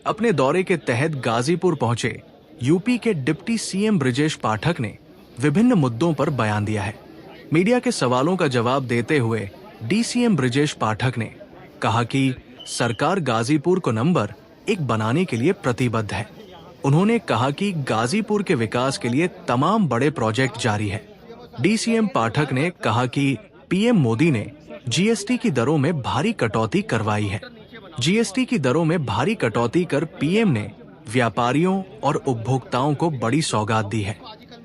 अपने दौरे के तहत गाजीपुर पहुंचे यूपी के डिप्टी सीएम ब्रजेश पाठक ने विभिन्न मुद्दों पर बयान दिया है। मीडिया के सवालों का जवाब देते हुए डीसीएम ब्रजेश पाठक ने कहा कि सरकार गाजीपुर को नंबर 1 बनाने के लिए प्रतिबद्ध है। उन्होंने कहा कि गाजीपुर के विकास के लिए तमाम बड़े प्रोजेक्ट जारी है। डीसीएम पाठक ने कहा कि पीएम मोदी ने जीएसटी की दरों में भारी कटौती करवाई है। जीएसटी की दरों में भारी कटौती कर पीएम ने व्यापारियों और उपभोक्ताओं को बड़ी सौगात दी है।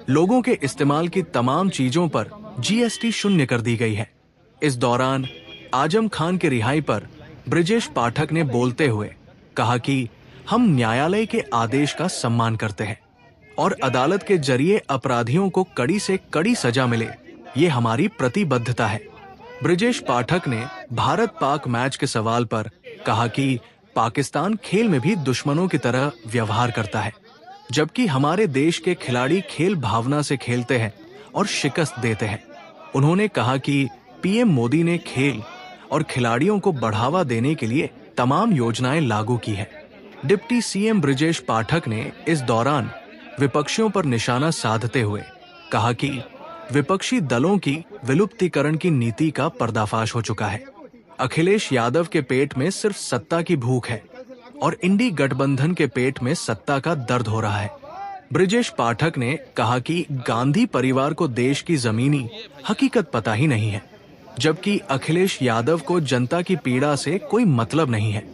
लोगों के इस्तेमाल की तमाम चीजों पर जीएसटी शून्य कर दी गई है। इस दौरान आजम खान की रिहाई पर ब्रजेश पाठक ने बोलते हुए कहा कि हम न्यायालय के आदेश का सम्मान करते हैं और अदालत के जरिए अपराधियों को कड़ी से कड़ी सजा मिले, ये हमारी प्रतिबद्धता है। ब्रजेश पाठक ने भारत पाक मैच के सवाल पर कहा कि पाकिस्तान खेल में भी दुश्मनों की तरह व्यवहार करता है, जबकि हमारे देश के खिलाड़ी खेल भावना से खेलते हैं और शिकस्त देते हैं। उन्होंने कहा कि पीएम मोदी ने खेल और खिलाड़ियों को बढ़ावा देने के लिए तमाम योजनाएं लागू की है। डिप्टी सीएम ब्रजेश पाठक ने इस दौरान विपक्षियों पर निशाना साधते हुए कहा कि विपक्षी दलों की विलुप्तीकरण की नीति का पर्दाफाश हो चुका है। अखिलेश यादव के पेट में सिर्फ सत्ता की भूख है और इंडी गठबंधन के पेट में सत्ता का दर्द हो रहा है। ब्रजेश पाठक ने कहा कि गांधी परिवार को देश की जमीनी हकीकत पता ही नहीं है, जबकि अखिलेश यादव को जनता की पीड़ा से कोई मतलब नहीं है।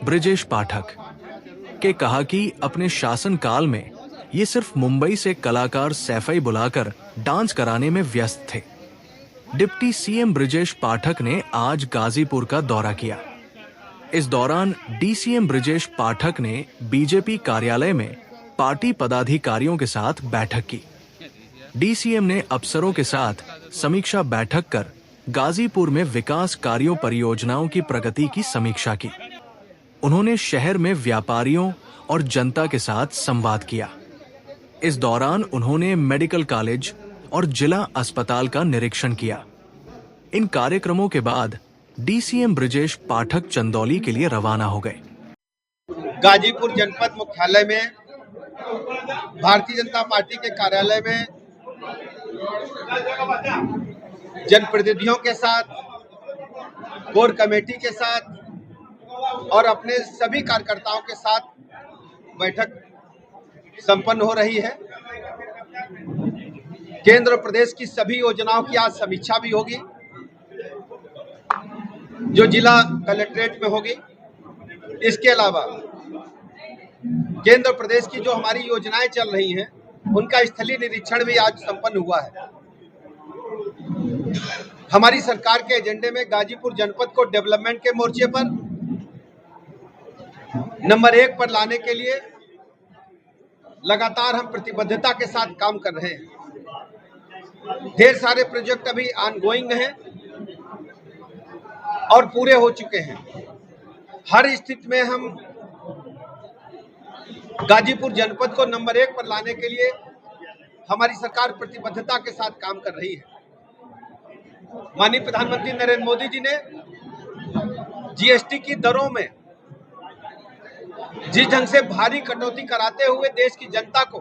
ब्रजेश पाठक के कहा कि अपने शासनकाल में ये सिर्फ मुंबई से कलाकार सैफई बुलाकर डांस कराने में व्यस्त थे। डिप्टी सीएम ब्रजेश पाठक ने आज गाजीपुर का दौरा किया। इस दौरान डीसीएम ब्रजेश पाठक ने बीजेपी कार्यालय में पार्टी पदाधिकारियों के साथ बैठक की। डीसीएम ने अफसरों के साथ समीक्षा बैठक कर गाजीपुर में विकास कार्यों परियोजनाओं की प्रगति की समीक्षा की। उन्होंने शहर में व्यापारियों और जनता के साथ संवाद किया। इस दौरान उन्होंने मेडिकल कॉलेज और जिला अस्पताल का निरीक्षण किया। इन कार्यक्रमों के बाद डीसीएम ब्रजेश पाठक चंदौली के लिए रवाना हो गए। गाजीपुर जनपद मुख्यालय में भारतीय जनता पार्टी के कार्यालय में जनप्रतिनिधियों के साथ, कोर कमेटी के साथ और अपने सभी कार्यकर्ताओं के साथ बैठक संपन्न हो रही है। केंद्र और प्रदेश की सभी योजनाओं की आज समीक्षा भी होगी, जो जिला कलेक्ट्रेट में होगी। इसके अलावा केंद्र और प्रदेश की जो हमारी योजनाएं चल रही हैं, उनका स्थलीय निरीक्षण भी आज संपन्न हुआ है। हमारी सरकार के एजेंडे में गाजीपुर जनपद को डेवलपमेंट के मोर्चे पर नंबर 1 पर लाने के लिए लगातार हम प्रतिबद्धता के साथ काम कर रहे हैं। ढेर सारे प्रोजेक्ट अभी ऑनगोइंग हैं और पूरे हो चुके हैं। हर स्थिति में हम गाजीपुर जनपद को नंबर 1 पर लाने के लिए हमारी सरकार प्रतिबद्धता के साथ काम कर रही है। माननीय प्रधानमंत्री नरेंद्र मोदी जी ने जीएसटी की दरों में जिस ढंग से भारी कटौती कराते हुए देश की जनता को,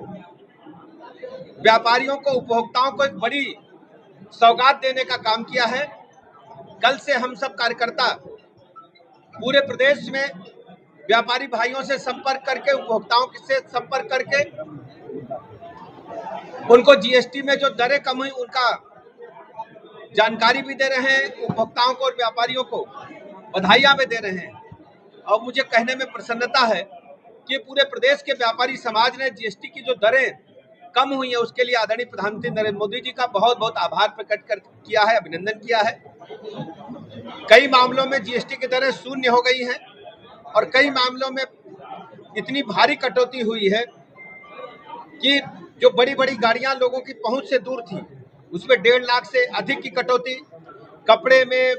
व्यापारियों को, उपभोक्ताओं को एक बड़ी सौगात देने का काम किया है। कल से हम सब कार्यकर्ता पूरे प्रदेश में व्यापारी भाइयों से संपर्क करके, उपभोक्ताओं से संपर्क करके उनको जीएसटी में जो दरें कम हुई उनका जानकारी भी दे रहे हैं, उपभोक्ताओं को और व्यापारियों को बधाइयां भी दे रहे हैं। और मुझे कहने में प्रसन्नता है कि पूरे प्रदेश के व्यापारी समाज ने जीएसटी की जो दरें कम हुई है उसके लिए आदरणीय प्रधानमंत्री नरेंद्र मोदी जी का बहुत बहुत आभार प्रकट किया है, अभिनंदन किया है। कई मामलों में जीएसटी की दरें शून्य हो गई हैं और कई मामलों में इतनी भारी कटौती हुई है कि जो बड़ी बड़ी गाड़ियां लोगों की पहुंच से दूर थी उसमें 1.5 लाख से अधिक की कटौती, कपड़े में,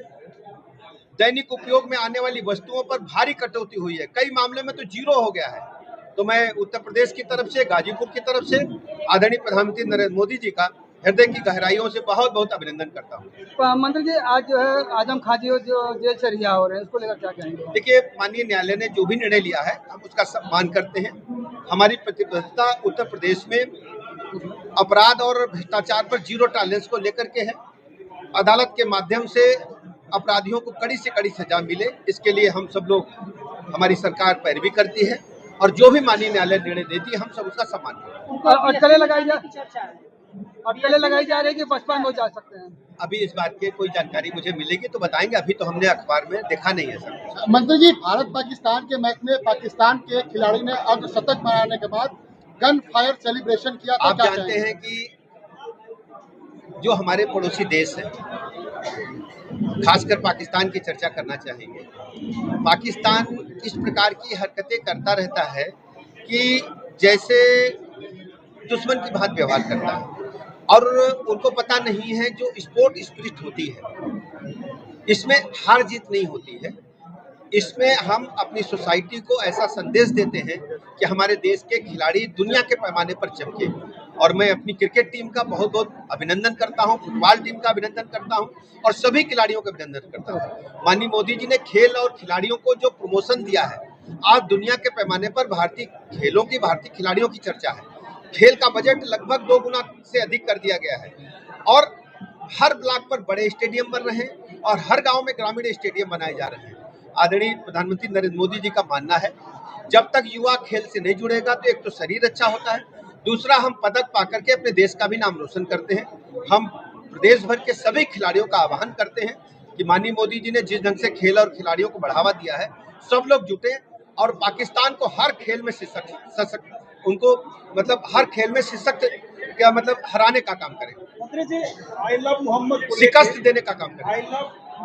दैनिक उपयोग में आने वाली वस्तुओं पर भारी कटौती हुई है। कई मामलों में तो जीरो हो गया है। तो मैं उत्तर प्रदेश की तरफ से, गाजीपुर की तरफ से आदरणीय प्रधानमंत्री नरेंद्र मोदी जी का हृदय की गहराइयों से बहुत बहुत अभिनंदन करता हूँ। मंत्री जी, आज जो है आजम खां जी जो जेल से रिहा हो रहे हैं, उसको लेकर क्या कहेंगे? देखिए, माननीय न्यायालय ने जो भी निर्णय लिया है हम उसका सम्मान करते हैं। हमारी प्रतिबद्धता उत्तर प्रदेश में अपराध और भ्रष्टाचार पर जीरो टॉलरेंस को लेकर के है। अदालत के माध्यम से अपराधियों को कड़ी से कड़ी सजा मिले, इसके लिए हम सब लोग, हमारी सरकार पैरवी करती है और जो भी माननीय न्यायालय निर्णय देती है हम सब उसका सम्मान करते हैं। अटकलें लगाई जा रही है कि बसपा में जा सकते हैं? अभी इस बात की कोई जानकारी मुझे मिलेगी तो बताएंगे, अभी तो हमने अखबार में देखा नहीं है सर। मंत्री जी, भारत पाकिस्तान के मैच में पाकिस्तान के खिलाड़ी ने अर्धशतक बनाने के बाद गन फायर सेलिब्रेशन किया था। आप जानते हैं कि जो हमारे पड़ोसी देश है, खासकर पाकिस्तान की चर्चा करना चाहेंगे। पाकिस्तान इस प्रकार की हरकतें करता रहता है कि जैसे दुश्मन की बात व्यवहार करता है और उनको पता नहीं है जो स्पोर्ट स्पिरिट होती है, इसमें हार जीत नहीं होती है। इसमें हम अपनी सोसाइटी को ऐसा संदेश देते हैं कि हमारे देश के खिलाड़ी दुनिया के पैमाने पर चमके। और मैं अपनी क्रिकेट टीम का बहुत बहुत अभिनंदन करता हूं, फुटबॉल टीम का अभिनंदन करता हूं और सभी खिलाड़ियों का अभिनंदन करता हूं। माननीय मोदी जी ने खेल और खिलाड़ियों को जो प्रमोशन दिया है, आज दुनिया के पैमाने पर भारतीय खेलों की, भारतीय खिलाड़ियों की चर्चा है। खेल का बजट लगभग 2 गुना से अधिक कर दिया गया है और हर ब्लॉक पर बड़े स्टेडियम बन रहे हैं और हर गांव में ग्रामीण स्टेडियम बनाए जा रहे हैं। आदरणीय प्रधानमंत्री नरेंद्र मोदी जी का मानना है, जब तक युवा खेल से नहीं जुड़ेगा तो एक तो शरीर अच्छा होता है, दूसरा हम पदक पाकर के अपने देश का भी नाम रोशन करते हैं। हम प्रदेश भर के सभी खिलाड़ियों का आह्वान करते हैं कि माननीय मोदी जी ने जिस ढंग से खेल और खिलाड़ियों को बढ़ावा दिया है, सब लोग जुटे और पाकिस्तान को हर खेल में हर खेल में हराने का काम करें। मंत्री जी, आई लव मोहम्मद शिकस्त देने का काम करें। आई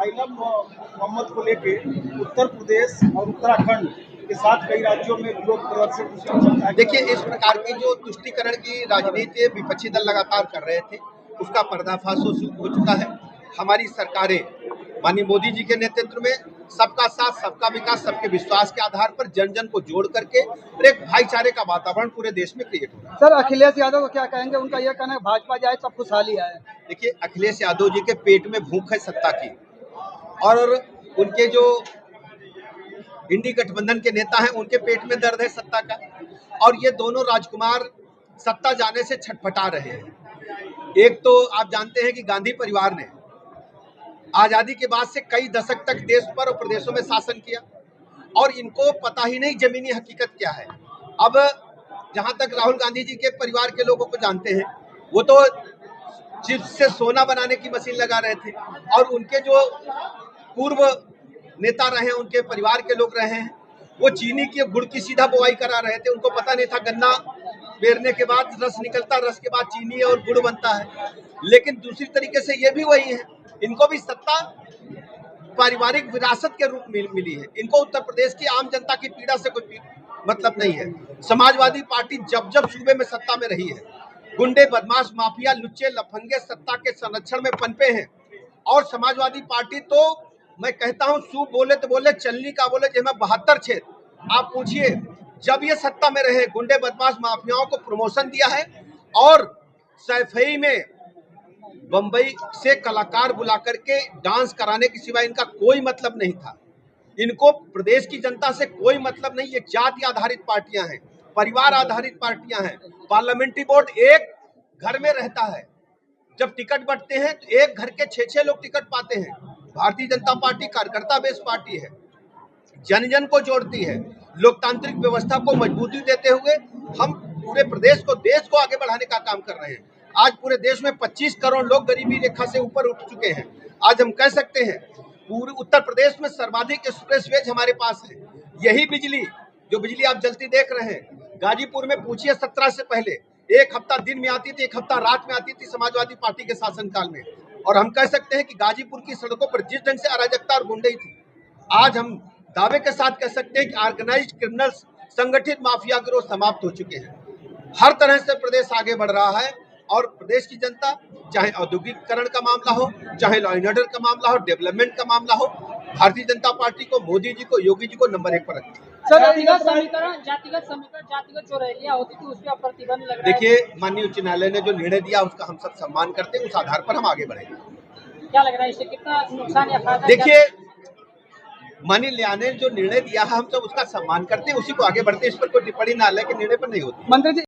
लव मोहम्मद को लेके उत्तर प्रदेश और उत्तराखंड के साथ कई राज्यों में विरोध प्रदर्शन। देखिए, इस प्रकार की जो तुष्टीकरण की राजनीति विपक्षी दल लगातार कर रहे थे, उसका पर्दाफाश हो चुका है। हमारी सरकारें माननीय मोदी जी के नेतृत्व में सबका साथ, सबका विकास, सबके विश्वास के आधार पर जन जन को जोड़ करके एक भाईचारे का वातावरण पूरे देश में क्रिएट हो रहा है। सर, अखिलेश यादव को क्या कहेंगे? उनका यह कहना है भाजपा जाए सब खुशहाली आए। देखिए, अखिलेश यादव जी के पेट में भूख है सत्ता की और उनके जो इंडी गठबंधन के नेता हैं उनके पेट में दर्द है सत्ता का और ये दोनों राजकुमार सत्ता जाने से छटपटा रहे हैं। एक तो आप जानते हैं कि गांधी परिवार ने आजादी के बाद से कई दशक तक देश पर और प्रदेशों में शासन किया और इनको पता ही नहीं जमीनी हकीकत क्या है। अब जहां तक राहुल गांधी जी के परिवार के लोगों को जानते हैं, वो तो चिप्स से सोना बनाने की मशीन लगा रहे थे और उनके जो पूर्व नेता रहे, उनके परिवार के लोग रहे हैं, वो चीनी की गुड़ की सीधा बुआई करा रहे थे। उनको पता नहीं था गन्ना बेरने के बाद रस निकलता, रस के बाद चीनी और गुड़ बनता है। लेकिन दूसरी तरीके से ये भी वही है, इनको भी सत्ता पारिवारिक विरासत के रूप में मिली है। इनको उत्तर प्रदेश की आम जनता की पीड़ा से कोई मतलब नहीं है। समाजवादी पार्टी जब जब सूबे में सत्ता में रही है, गुंडे, बदमाश, माफिया, लुच्चे, लफंगे सत्ता के संरक्षण में पनपे हैं और समाजवादी पार्टी तो मैं कहता हूं सूप बोले तो बोले, चलनी का बोले जिसमें 72 छेद। आप पूछिए, जब ये सत्ता में रहे, गुंडे, बदमाश, माफियाओं को प्रमोशन दिया है और सैफई में बंबई से कलाकार बुला करके डांस कराने के सिवा इनका कोई मतलब नहीं था। इनको प्रदेश की जनता से कोई मतलब नहीं। ये जाति आधारित पार्टियां हैं, परिवार आधारित पार्टियां हैं। पार्लियामेंट्री बोर्ड एक घर में रहता है, जब टिकट बंटते हैं तो एक घर के 6-6 लोग टिकट पाते हैं। भारतीय जनता पार्टी कार्यकर्ता बेस्ड पार्टी है, जन जन को जोड़ती है, लोकतांत्रिक व्यवस्था को मजबूती देते हुए हम पूरे प्रदेश को, देश को आगे बढ़ाने का काम कर रहे हैं। आज पूरे देश में 25 करोड़ लोग गरीबी रेखा से ऊपर उठ चुके हैं। आज हम कह सकते हैं पूरे उत्तर प्रदेश में सर्वाधिक एक्सप्रेसवेज हमारे पास है। यही बिजली, जो बिजली आप जलती देख रहे हैं, गाजीपुर में पूछिए 17 से पहले एक हफ्ता दिन में आती थी, एक हफ्ता रात में आती थी समाजवादी पार्टी के शासनकाल में। और हम कह सकते हैं कि गाजीपुर की सड़कों पर जिस ढंग से अराजकता और गुंडई थी, आज हम दावे के साथ कह सकते हैं कि ऑर्गेनाइज्ड क्रिमिनल्स, संगठित माफिया गिरोह समाप्त हो चुके हैं। हर तरह से प्रदेश आगे बढ़ रहा है और प्रदेश की जनता, चाहे औद्योगिकरण का मामला हो, चाहे लॉ एंड ऑर्डर का मामला हो, डेवलपमेंट का मामला हो, भारतीय जनता पार्टी को, मोदी जी को, योगी जी को नंबर 1 पर रखते हैं। सर जातिगत जो रैलियां होती थी उसमें अब प्रतिबंध लग रहा है। देखिए, माननीय उच्च न्यायालय ने जो निर्णय दिया उसका हम सब सम्मान करते हैं, उस आधार पर हम आगे बढ़ेंगे। क्या लग रहा है इससे कितना नुकसान या फायदा? देखिए, माननीय न्यायालय ने जो निर्णय दिया है हम सब उसका सम्मान करते हैं, उसी को आगे बढ़ते हैं। इस पर कोई टिप्पणी न्यायालय के निर्णय पर नहीं होती। मंत्री जी